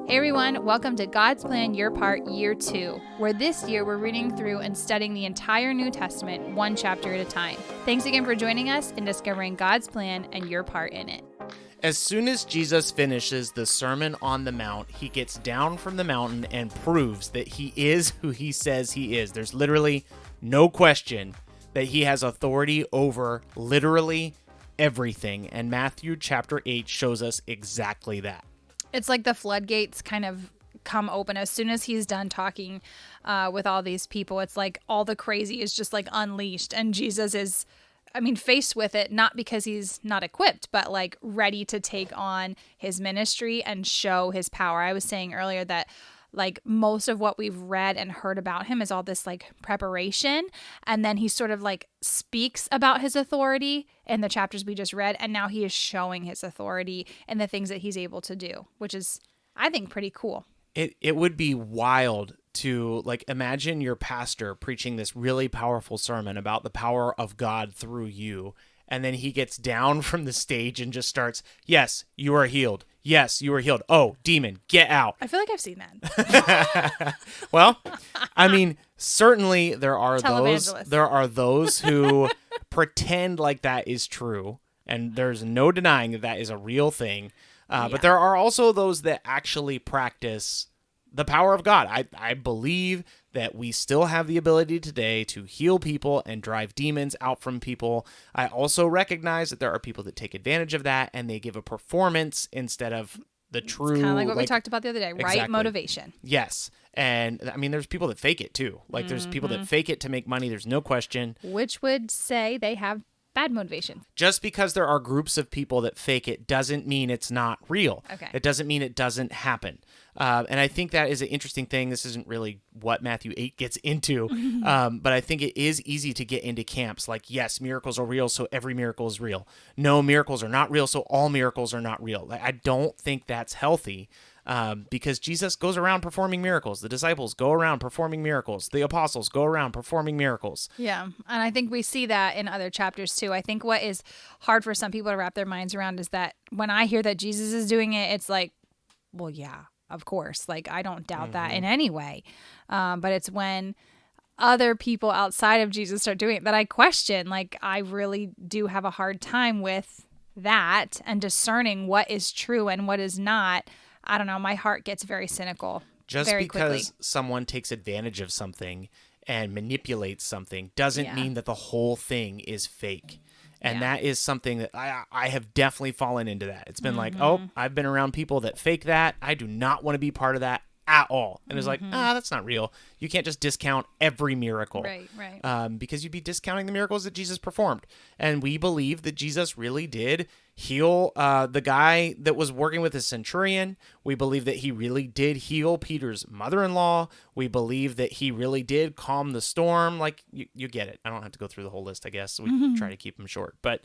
Hey everyone, welcome to God's Plan Your Part Year 2, where this year we're reading through and studying the entire New Testament one chapter at a time. Thanks again for joining us in discovering God's plan and your part in it. As soon as Jesus finishes the Sermon on the Mount, he gets down from the mountain and proves that he is who he says he is. There's literally no question that he has authority over literally everything, and Matthew chapter 8 shows us exactly that. It's like the floodgates kind of come open as soon as he's done talking with all these people. It's like all the crazy is just like unleashed, and Jesus is, faced with it, not because he's not equipped, but like ready to take on his ministry and show his power. I was saying earlier that like most of what we've read and heard about him is all this like preparation. And then he sort of like speaks about his authority in the chapters we just read. And now he is showing his authority and the things that he's able to do, which is, I think, pretty cool. It would be wild to like imagine your pastor preaching this really powerful sermon about the power of God through you. And then he gets down from the stage and just starts, yes, you are healed. Yes, you are healed. Oh, demon, get out. I feel like I've seen that. Well, certainly there are those who pretend like that is true. And there's no denying that that is a real thing. But there are also those that actually practice the power of God. I believe that we still have the ability today to heal people and drive demons out from people. I also recognize that there are people that take advantage of that and they give a performance instead of the true. Kind of like what we talked about the other day, exactly. Right motivation. Yes. And there's people that fake it too. Like there's people that fake it to make money. There's no question. Which would say they have bad motivation. Just because there are groups of people that fake it doesn't mean it's not real. Okay. It doesn't mean it doesn't happen. And I think that is an interesting thing. This isn't really what Matthew 8 gets into, but I think it is easy to get into camps like, yes, miracles are real, so every miracle is real. No, miracles are not real, so all miracles are not real. I don't think that's healthy. Because Jesus goes around performing miracles. The disciples go around performing miracles. The apostles go around performing miracles. Yeah, and I think we see that in other chapters too. I think what is hard for some people to wrap their minds around is that when I hear that Jesus is doing it, it's like, well, yeah, of course. Like, I don't doubt that in any way. But it's when other people outside of Jesus start doing it that I question. Like, I really do have a hard time with that and discerning what is true and what is not. I don't know. My heart gets very cynical just very because quickly. Someone takes advantage of something and manipulates something doesn't mean that the whole thing is fake. And that is something that I have definitely fallen into that. It's been like, oh, I've been around people that fake that. I do not want to be part of that at all. And it's like, that's not real. You can't just discount every miracle. Right. Because you'd be discounting the miracles that Jesus performed. And we believe that Jesus really did heal the guy that was working with the centurion. We believe that he really did heal Peter's mother-in-law. We believe that he really did calm the storm. Like, you get it. I don't have to go through the whole list, I guess. We try to keep them short. But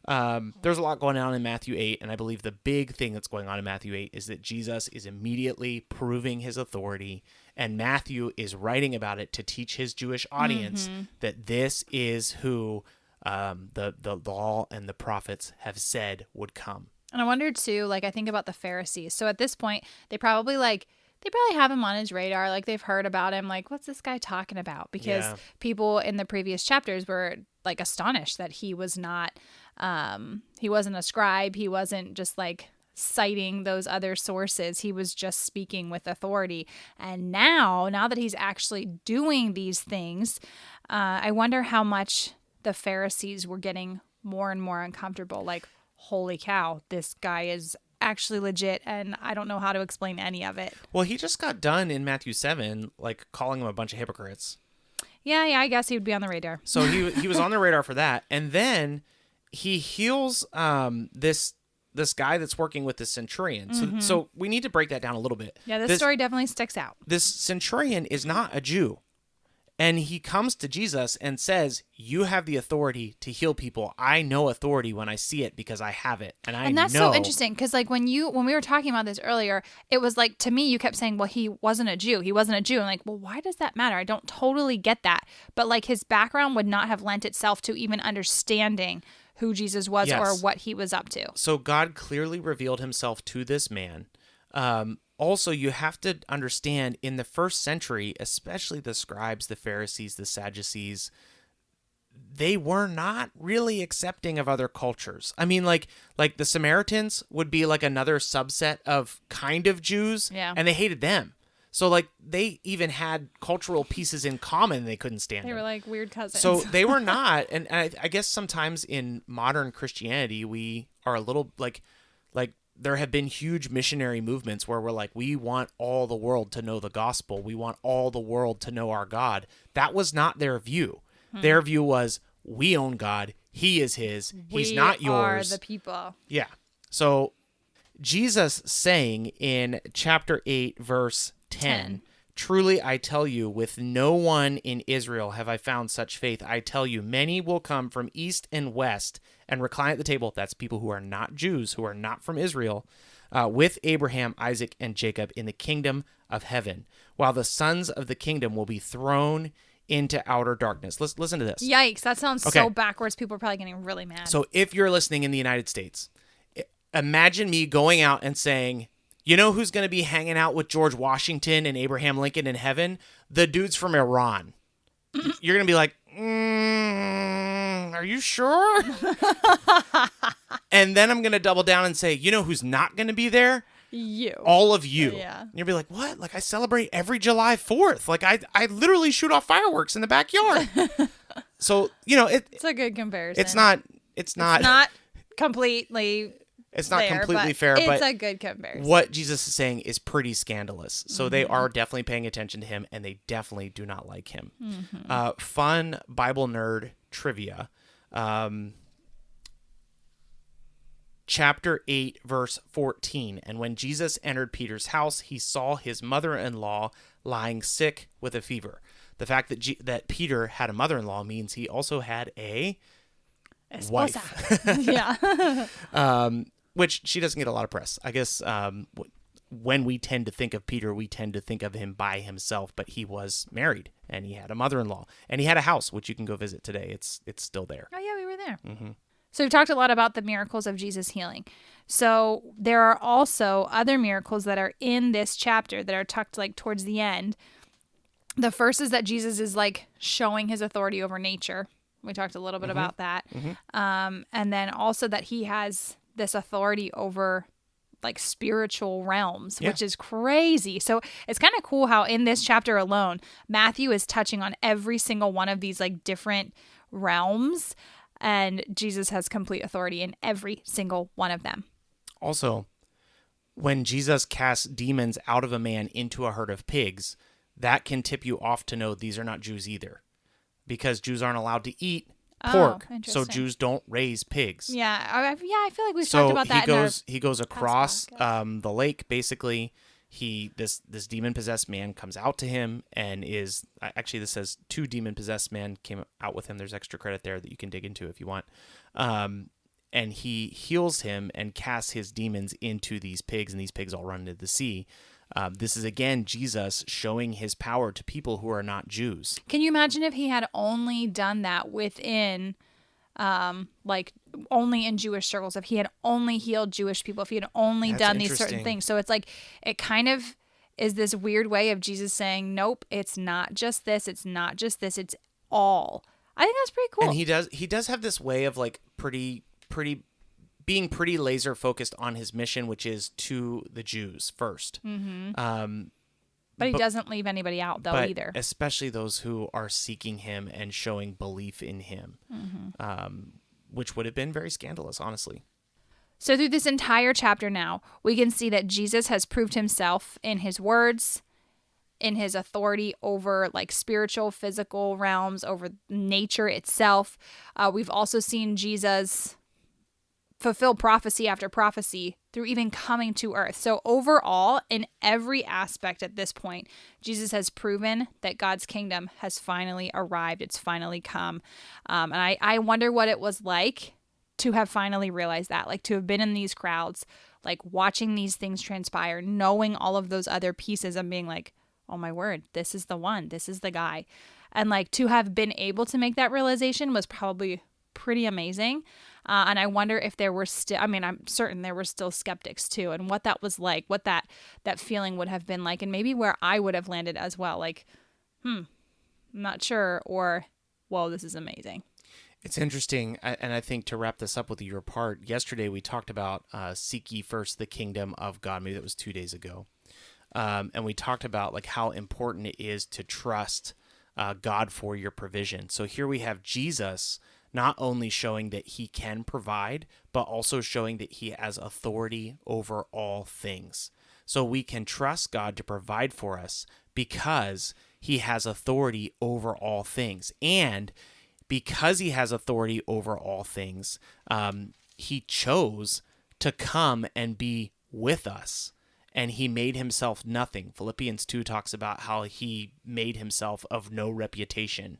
there's a lot going on in Matthew 8, and I believe the big thing that's going on in Matthew 8 is that Jesus is immediately proving his authority, and Matthew is writing about it to teach his Jewish audience that this is who the law and the prophets have said would come. And I wonder too, like I think about the Pharisees. So at this point, they probably have him on his radar. Like they've heard about him. Like, what's this guy talking about? Because people in the previous chapters were like astonished that he was not, he wasn't a scribe. He wasn't just like citing those other sources. He was just speaking with authority. And now that he's actually doing these things, I wonder how much the Pharisees were getting more and more uncomfortable. Like, holy cow, this guy is actually legit, and I don't know how to explain any of it. Well, he just got done in Matthew 7, like calling them a bunch of hypocrites. Yeah, I guess he would be on the radar. So he was on the radar for that, and then he heals this guy that's working with the centurion. So we need to break that down a little bit. Yeah, this story definitely sticks out. This centurion is not a Jew. And he comes to Jesus and says, you have the authority to heal people. I know authority when I see it because I have it. And that's so interesting because like when we were talking about this earlier, it was like, to me, you kept saying, well, he wasn't a Jew. He wasn't a Jew. And like, well, why does that matter? I don't totally get that. But like his background would not have lent itself to even understanding who Jesus was or what he was up to. So God clearly revealed himself to this man Also, you have to understand in the first century, especially the scribes, the Pharisees, the Sadducees, they were not really accepting of other cultures. I mean, like the Samaritans would be like another subset of kind of Jews, and they hated them. So like they even had cultural pieces in common they couldn't stand. They were like weird cousins. So they were not, and I guess sometimes in modern Christianity we are a little like there have been huge missionary movements where we're like, we want all the world to know the gospel. We want all the world to know our God. That was not their view. Their view was, we own God. He is his. He's not yours. We are the people. Yeah. So Jesus saying in chapter 8, verse 10, truly I tell you, with no one in Israel have I found such faith. I tell you, many will come from east and west and recline at the table. That's people who are not Jews, who are not from Israel, with Abraham, Isaac, and Jacob in the kingdom of heaven, while the sons of the kingdom will be thrown into outer darkness. Listen to this. Yikes, that sounds so backwards. People are probably getting really mad. So if you're listening in the United States, imagine me going out and saying, you know who's going to be hanging out with George Washington and Abraham Lincoln in heaven? The dudes from Iran. You're going to be like, are you sure? And then I'm going to double down and say, you know who's not going to be there? You. All of you. Yeah. And you'll be like, what? Like, I celebrate every July 4th. Like, I literally shoot off fireworks in the backyard. So, you know, it's a good comparison. It's not completely fair, but it's a good comparison. What Jesus is saying is pretty scandalous. So they are definitely paying attention to him, and they definitely do not like him. Fun Bible nerd trivia. Chapter 8, verse 14. And when Jesus entered Peter's house, he saw his mother-in-law lying sick with a fever. The fact that Peter had a mother-in-law means he also had a wife. Yeah. Which she doesn't get a lot of press. I guess when we tend to think of Peter, we tend to think of him by himself, but he was married and he had a mother-in-law and he had a house, which you can go visit today. It's still there. Oh yeah, we were there. Mm-hmm. So we've talked a lot about the miracles of Jesus healing. So there are also other miracles that are in this chapter that are tucked like towards the end. The first is that Jesus is like showing his authority over nature. We talked a little bit about that. And then also that he has this authority over like spiritual realms, which is crazy. So it's kind of cool how in this chapter alone, Matthew is touching on every single one of these like different realms, and Jesus has complete authority in every single one of them. Also, when Jesus casts demons out of a man into a herd of pigs, that can tip you off to know these are not Jews either, because Jews aren't allowed to eat pork, so Jews don't raise pigs. Yeah, I feel like we've talked about that. He goes across the lake. Basically, this demon possessed man comes out to him and is actually, this says 2 demon possessed men came out with him. There's extra credit there that you can dig into if you want. And he heals him and casts his demons into these pigs, and these pigs all run into the sea. This is, again, Jesus showing his power to people who are not Jews. Can you imagine if he had only done that within, like, only in Jewish circles, if he had only healed Jewish people, if he had only done these certain things? So it's like, it kind of is this weird way of Jesus saying, nope, it's not just this, it's not just this, it's all. I think that's pretty cool. And he does have this way of, like, being pretty laser focused on his mission, which is to the Jews first. But he doesn't leave anybody out, though, either. Especially those who are seeking him and showing belief in him, which would have been very scandalous, honestly. So through this entire chapter now, we can see that Jesus has proved himself in his words, in his authority over like spiritual, physical realms, over nature itself. We've also seen Jesus fulfill prophecy after prophecy through even coming to earth. So overall, in every aspect at this point, Jesus has proven that God's kingdom has finally arrived. It's finally come. And I wonder what it was like to have finally realized that, like to have been in these crowds, like watching these things transpire, knowing all of those other pieces and being like, oh my word, this is the one, this is the guy. And like to have been able to make that realization was probably pretty amazing. And I wonder if there were still, I mean, I'm certain there were still skeptics too, and what that was like, what that feeling would have been like, and maybe where I would have landed as well. Like, I'm not sure, or, whoa, this is amazing. It's interesting, and I think to wrap this up with your part, yesterday we talked about seek ye first the kingdom of God. Maybe that was 2 days ago. And we talked about like how important it is to trust God for your provision. So here we have Jesus not only showing that he can provide, but also showing that he has authority over all things. So we can trust God to provide for us because he has authority over all things. And because he has authority over all things, he chose to come and be with us. And he made himself nothing. Philippians 2 talks about how he made himself of no reputation,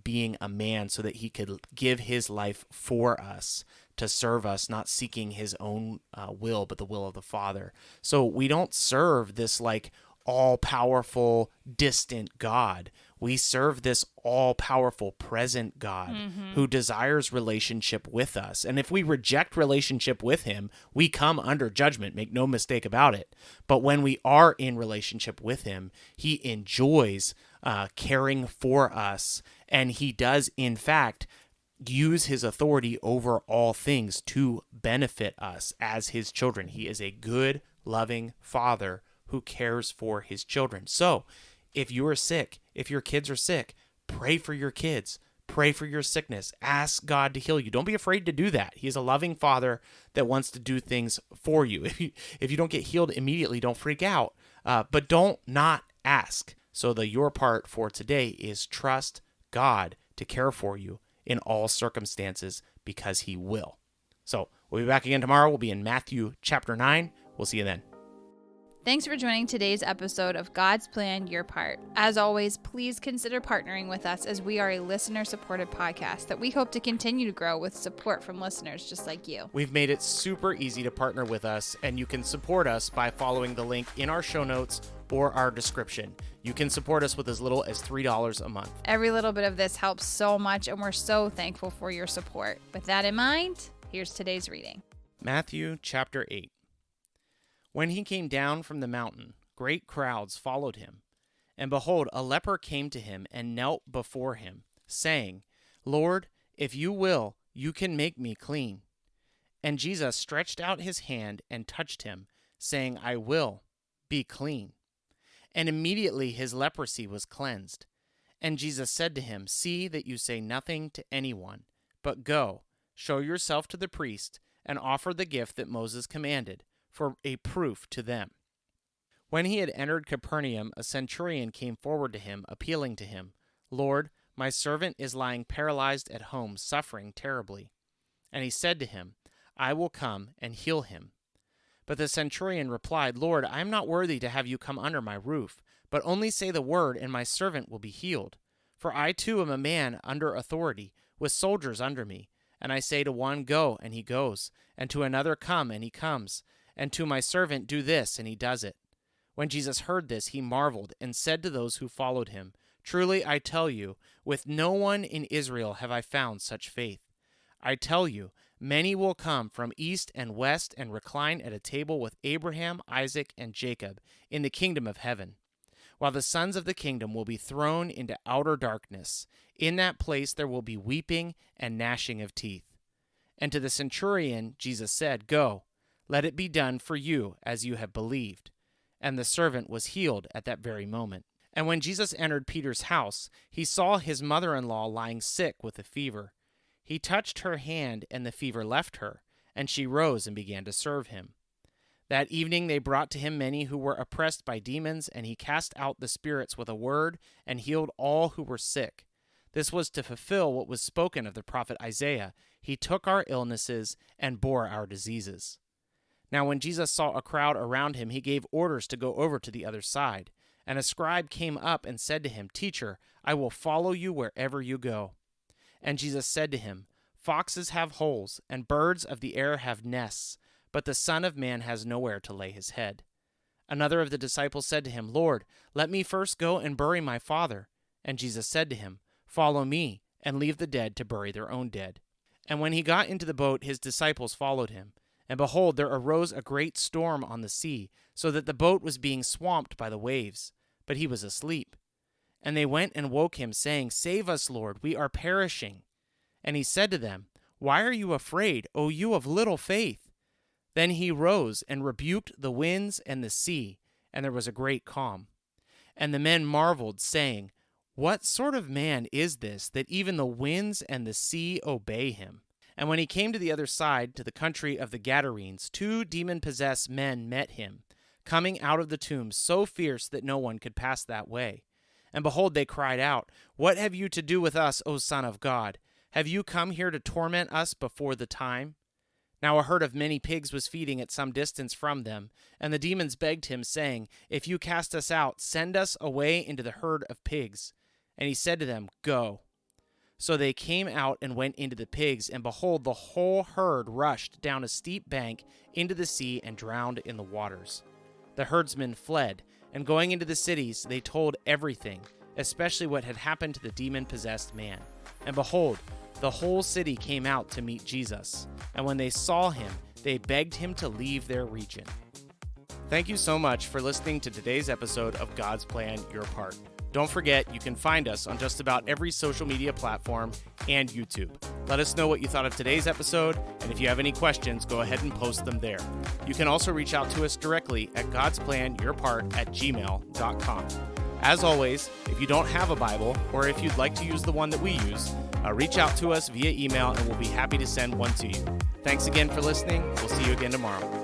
being a man so that he could give his life for us, to serve us, not seeking his own will, but the will of the Father. So we don't serve this like all-powerful, distant God. We serve this all-powerful, present God who desires relationship with us. And if we reject relationship with him, we come under judgment, make no mistake about it. But when we are in relationship with him, he enjoys caring for us, and he does, in fact, use his authority over all things to benefit us as his children. He is a good, loving Father who cares for his children. So if you are sick, if your kids are sick, pray for your kids. Pray for your sickness. Ask God to heal you. Don't be afraid to do that. He is a loving Father that wants to do things for you. If you don't get healed immediately, don't freak out. But don't not ask. So your part for today is trust God to care for you in all circumstances because he will. So we'll be back again tomorrow. We'll be in Matthew chapter 9. We'll see you then. Thanks for joining today's episode of God's Plan, Your Part. As always, please consider partnering with us, as we are a listener-supported podcast that we hope to continue to grow with support from listeners just like you. We've made it super easy to partner with us, and you can support us by following the link in our show notes or our description. You can support us with as little as $3 a month. Every little bit of this helps so much, and we're so thankful for your support. With that in mind, here's today's reading. Matthew chapter 8. When he came down from the mountain, great crowds followed him. And behold, a leper came to him and knelt before him, saying, Lord, if you will, you can make me clean. And Jesus stretched out his hand and touched him, saying, I will, be clean. And immediately his leprosy was cleansed. And Jesus said to him, See that you say nothing to anyone, but go, show yourself to the priest, and offer the gift that Moses commanded, for a proof to them. When he had entered Capernaum, a centurion came forward to him, appealing to him, Lord, my servant is lying paralyzed at home, suffering terribly. And he said to him, I will come and heal him. But the centurion replied, Lord, I am not worthy to have you come under my roof, but only say the word, and my servant will be healed. For I too am a man under authority, with soldiers under me. And I say to one, Go, and he goes, and to another, Come, and he comes, and to my servant, Do this, and he does it. When Jesus heard this, he marveled, and said to those who followed him, Truly I tell you, with no one in Israel have I found such faith. I tell you, many will come from east and west and recline at a table with Abraham, Isaac, and Jacob in the kingdom of heaven, while the sons of the kingdom will be thrown into outer darkness. In that place there will be weeping and gnashing of teeth. And to the centurion Jesus said, Go, let it be done for you as you have believed. And the servant was healed at that very moment. And when Jesus entered Peter's house, he saw his mother-in-law lying sick with a fever. He touched her hand, and the fever left her, and she rose and began to serve him. That evening they brought to him many who were oppressed by demons, and he cast out the spirits with a word and healed all who were sick. This was to fulfill what was spoken of the prophet Isaiah. He took our illnesses and bore our diseases. Now when Jesus saw a crowd around him, he gave orders to go over to the other side. And a scribe came up and said to him, Teacher, I will follow you wherever you go. And Jesus said to him, Foxes have holes, and birds of the air have nests, but the Son of Man has nowhere to lay his head. Another of the disciples said to him, Lord, let me first go and bury my father. And Jesus said to him, Follow me, and leave the dead to bury their own dead. And when he got into the boat, his disciples followed him. And behold, there arose a great storm on the sea, so that the boat was being swamped by the waves. But he was asleep. And they went and woke him, saying, Save us, Lord, we are perishing. And he said to them, Why are you afraid, O you of little faith? Then he rose and rebuked the winds and the sea, and there was a great calm. And the men marveled, saying, What sort of man is this, that even the winds and the sea obey him? And when he came to the other side, to the country of the Gadarenes, 2 demon-possessed men met him, coming out of the tombs, so fierce that no one could pass that way. And behold, they cried out, What have you to do with us, O Son of God? Have you come here to torment us before the time? Now a herd of many pigs was feeding at some distance from them, and the demons begged him, saying, If you cast us out, send us away into the herd of pigs. And he said to them, Go. So they came out and went into the pigs, and behold, the whole herd rushed down a steep bank into the sea and drowned in the waters. The herdsmen fled, and going into the cities, they told everything, especially what had happened to the demon-possessed man. And behold, the whole city came out to meet Jesus, and when they saw him, they begged him to leave their region. Thank you so much for listening to today's episode of God's Plan, Your Part. Don't forget, you can find us on just about every social media platform and YouTube. Let us know what you thought of today's episode, and if you have any questions, go ahead and post them there. You can also reach out to us directly at godsplanyourpart@gmail.com. As always, if you don't have a Bible, or if you'd like to use the one that we use, reach out to us via email, and we'll be happy to send one to you. Thanks again for listening. We'll see you again tomorrow.